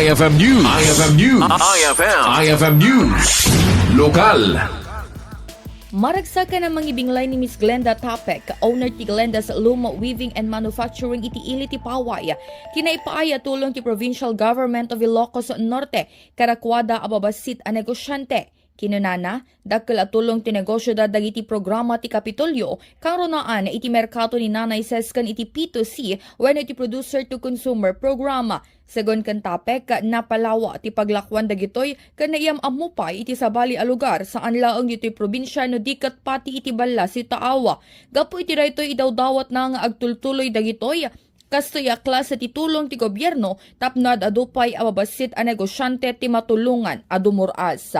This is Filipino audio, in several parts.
IFM News. IFM News. IFM News. Lokal. Maragsakan ang mangibinglay ni Miss Glenda Tapek, owner ti Glenda's Luma Weaving and Manufacturing iti ili ti Paway. Kinaipaaya tulong ti Provincial Government of Ilocos Norte, karakwada a Babassit a Negosyante. Kinunana, dakkel tulong ti negosyo da dagiti programa ti Kapitolyo, kang ronaan iti Mercato ni Nanay seskan iti P2C when iti producer to consumer programa. Segon kan Tapek, napalawa ti paglakwan dagitoy kan naiyam amupay iti sabali a lugar saan laeng dito'y probinsya no dikat pati iti balla si Taawa. Gapu iti daytoy idawdawat na nga agtultuloy dagitoy kastoy a klase ti tulong ti gobyerno tapnad adupay a Babassit a Negosyante ti matulungan a dumuras.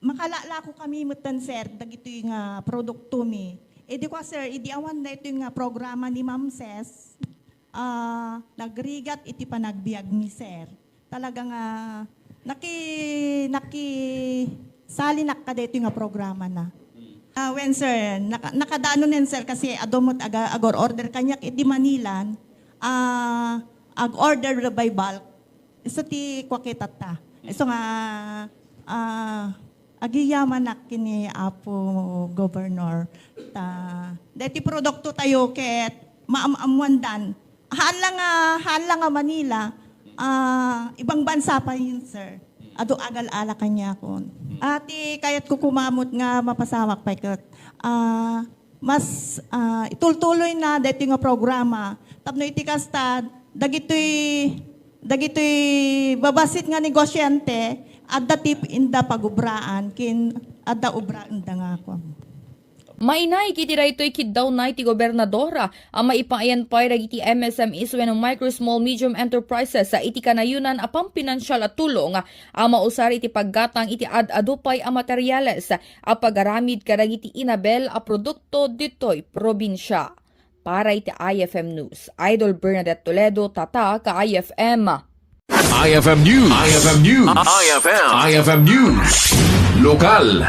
Makalala ko kami mutan sir, dagito yung produkto mi. Di ko sir, idi awan na ito yung programa ni Ma'am Ses. Nagrigat iti panagbiag mi sir. Talagang salinak ka dito yung programa na. When sir, nakadano nin sir kasi adomot agor order kanyak iti Manilan, ag-order by bulk. Isa ti kwakitat ta. So agiyaman na kini Apo Governor. Deti produkto tayo ket maamamwandan. Haan lang Manila, ibang bansa pa yun, sir. Ado agal-ala kanya kon. Ati kayat ko kumamot nga mapasawak pa ket. Mas itultuloy na deti nga programa. Tapno iti kastad, dagitoy Babassit nga negosyante, adda tip inda pagubraan kin adda ubraan da nga ako. Mainay kiti daytoy kiddaw na iti gobernadora ang maipaayan pa iti MSMEs wenno micro small medium enterprises sa iti kanayunan a pampinansyal at tulong ang mausar iti paggatang iti adupay a materyales a pagaramid kadagiti inabel a produkto ditoy probinsya. Para iti IFM News, Idol Bernadette Toledo, Tata ka IFM. IFM News. IFM News. IFM News. Lokal.